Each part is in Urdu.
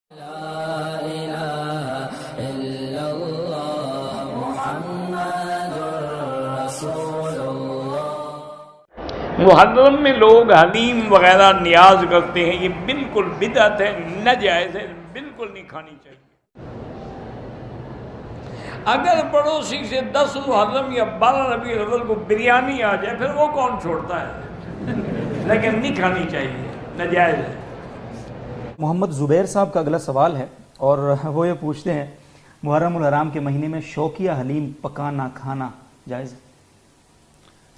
محرم میں لوگ حلیم وغیرہ نیاز کرتے ہیں، یہ بالکل بدعت ہے، ناجائز ہے، بالکل نہیں کھانی چاہیے۔ اگر پڑوسی سے 10 محرم یا 12 ربیع الاول کو بریانی آ جائے پھر وہ کون چھوڑتا ہے، لیکن نہیں کھانی چاہیے، ناجائز ہے۔ محمد زبیر صاحب کا اگلا سوال ہے اور وہ یہ پوچھتے ہیں محرم الحرام کے مہینے میں شوقیہ حلیم پکانا کھانا جائز ہے؟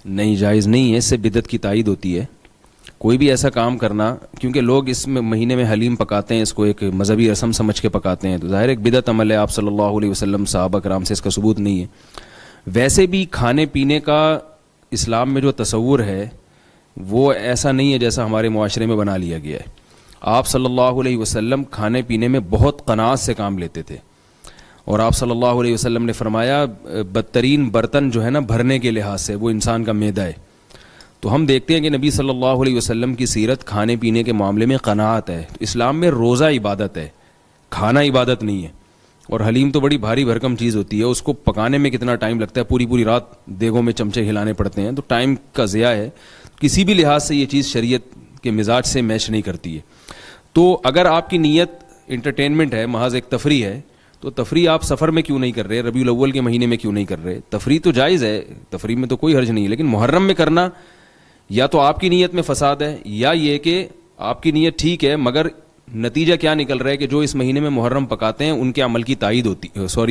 نہیں، جائز نہیں ہے، اس سے بدعت کی تائید ہوتی ہے۔ کوئی بھی ایسا کام کرنا، کیونکہ لوگ اس مہینے میں حلیم پکاتے ہیں، اس کو ایک مذہبی رسم سمجھ کے پکاتے ہیں، تو ظاہر ایک بدعت عمل ہے۔ آپ صلی اللہ علیہ وسلم صحابہ کرام سے اس کا ثبوت نہیں ہے۔ ویسے بھی کھانے پینے کا اسلام میں جو تصور ہے وہ ایسا نہیں ہے جیسا ہمارے معاشرے میں بنا لیا گیا ہے۔ آپ صلی اللہ علیہ وسلم کھانے پینے میں بہت قناعت سے کام لیتے تھے، اور آپ صلی اللہ علیہ وسلم نے فرمایا بدترین برتن جو ہے نا بھرنے کے لحاظ سے وہ انسان کا معدہ ہے۔ تو ہم دیکھتے ہیں کہ نبی صلی اللہ علیہ وسلم کی سیرت کھانے پینے کے معاملے میں قناعت ہے۔ اسلام میں روزہ عبادت ہے، کھانا عبادت نہیں ہے، اور حلیم تو بڑی بھاری بھرکم چیز ہوتی ہے، اس کو پکانے میں کتنا ٹائم لگتا ہے، پوری رات دیگوں میں چمچے ہلانے پڑتے ہیں، تو ٹائم کا ضیاع ہے۔ کسی بھی لحاظ سے یہ چیز شریعت کے مزاج سے میچ نہیں کرتی ہے۔ تو اگر آپ کی نیت انٹرٹینمنٹ ہے، محض ایک تفریح ہے، تو تفریح آپ سفر میں کیوں نہیں کر رہے، ربیع الاول کے مہینے میں کیوں نہیں کر رہے؟ تفریح تو جائز ہے، تفریح میں تو کوئی حرج نہیں ہے، لیکن محرم میں کرنا یا تو آپ کی نیت میں فساد ہے، یا یہ کہ آپ کی نیت ٹھیک ہے مگر نتیجہ کیا نکل رہا ہے کہ جو اس مہینے میں محرم پکاتے ہیں ان کے عمل کی تائید ہوتی،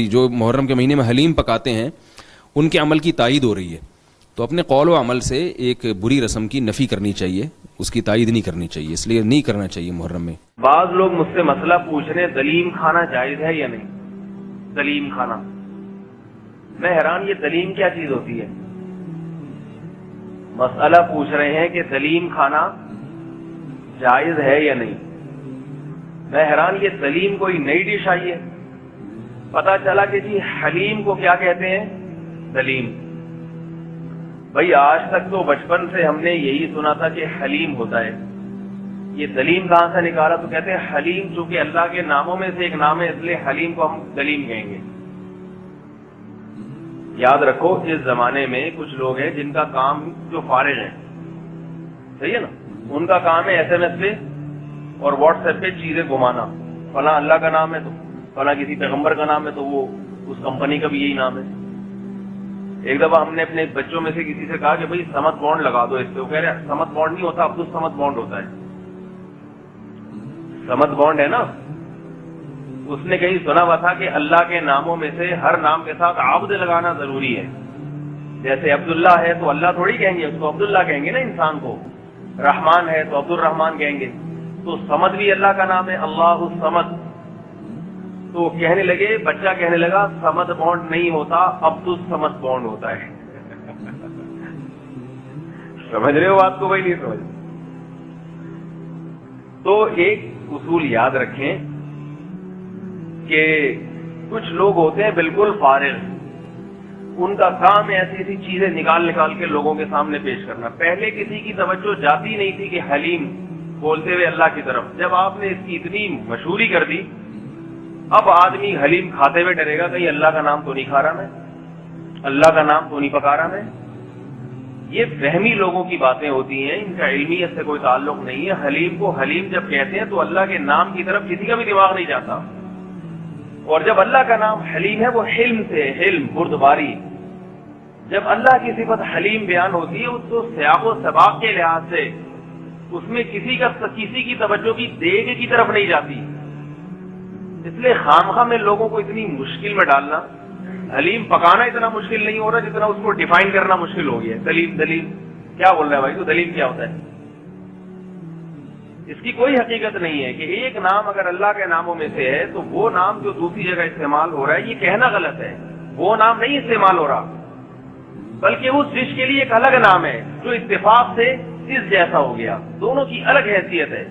جو محرم کے مہینے میں حلیم پکاتے ہیں ان کے عمل کی تائید ہو رہی ہے، تو اپنے قول و عمل سے ایک بری رسم کی نفی کرنی چاہیے، اس کی تائید نہیں کرنی چاہیے، اس لیے نہیں کرنا چاہیے محرم میں۔ بعض لوگ مجھ سے مسئلہ پوچھ رہے ہیں دلیم کھانا جائز ہے یا نہیں؟ دلیم کھانا، میں حیران، یہ دلیم کیا چیز ہوتی ہے؟ مسئلہ پوچھ رہے ہیں کہ دلیم کھانا جائز ہے یا نہیں۔ میں حیران، یہ دلیم کوئی نئی ڈش آئی ہے؟ پتا چلا کہ جی حلیم کو کیا کہتے ہیں؟ دلیم۔ بھائی آج تک تو بچپن سے ہم نے یہی سنا تھا کہ حلیم ہوتا ہے، یہ دلیم کہاں سے نکالا؟ تو کہتے ہیں حلیم چونکہ اللہ کے ناموں میں سے ایک نام ہے اس لیے حلیم کو ہم دلیم کہیں گے۔ یاد رکھو اس زمانے میں کچھ لوگ ہیں جن کا کام جو فارغ ہیں، صحیح ہے نا، ان کا کام ہے ایس ایم ایس پہ اور واٹس ایپ پہ چیزیں گھمانا، فلاں اللہ کا نام ہے تو فلاں کسی پیغمبر کا نام ہے تو وہ اس کمپنی کا بھی یہی نام ہے۔ ایک دفعہ ہم نے اپنے بچوں میں سے کسی سے کہا کہ بھائی سمت بانڈ لگا دو اس پہ، وہ کہہ رہے سمت بانڈ نہیں ہوتا، عبد الصمد بانڈ ہوتا ہے۔ سمت بانڈ ہے نا، اس نے کہیں سنا ہوا تھا کہ اللہ کے ناموں میں سے ہر نام کے ساتھ عبد لگانا ضروری ہے۔ جیسے عبداللہ ہے تو اللہ تھوڑی کہیں گے اس کو، عبداللہ کہیں گے نا انسان کو۔ رحمان ہے تو عبد الرحمان کہیں گے۔ تو سمد بھی اللہ کا نام ہے، اللہ الصمد۔ تو کہنے لگے، بچہ کہنے لگا سمد بانڈ نہیں ہوتا، عبد الصمد بانڈ ہوتا ہے۔ سمجھ رہے ہو بات کو؟ بھائی نہیں سمجھ؟ تو ایک اصول یاد رکھیں کہ کچھ لوگ ہوتے ہیں بالکل فارغ، ان کا کام ہے ایسی ایسی چیزیں نکال کے لوگوں کے سامنے پیش کرنا۔ پہلے کسی کی توجہ جاتی نہیں تھی کہ حلیم بولتے ہوئے اللہ کی طرف، جب آپ نے اس کی اتنی مشہوری کر دی اب آدمی حلیم کھاتے ہوئے ڈرے گا کہیں اللہ کا نام تو نہیں کھا رہا میں، اللہ کا نام تو نہیں پکا رہا میں۔ یہ فہمی لوگوں کی باتیں ہوتی ہیں، ان کا علمیت سے کوئی تعلق نہیں ہے۔ حلیم کو حلیم جب کہتے ہیں تو اللہ کے نام کی طرف کسی کا بھی دماغ نہیں جاتا، اور جب اللہ کا نام حلیم ہے وہ حلم سے، حلم بردباری، جب اللہ کی صفت حلیم بیان ہوتی ہے تو سیاق و سباق کے لحاظ سے اس میں کسی کی توجہ بھی دیگ کی طرف نہیں جاتی۔ اس لیے خامخواہ میں لوگوں کو اتنی مشکل میں ڈالنا، حلیم پکانا اتنا مشکل نہیں ہو رہا جتنا اس کو ڈیفائن کرنا مشکل ہو گیا ہے۔ دلیم کیا بول رہا ہے بھائی؟ تو دلیم کیا ہوتا ہے؟ اس کی کوئی حقیقت نہیں ہے کہ ایک نام اگر اللہ کے ناموں میں سے ہے تو وہ نام جو دوسری جگہ استعمال ہو رہا ہے یہ کہنا غلط ہے، وہ نام نہیں استعمال ہو رہا، بلکہ اس ڈش کے لیے ایک الگ نام ہے جو اتفاق سے اس جیسا ہو گیا، دونوں کی الگ حیثیت ہے۔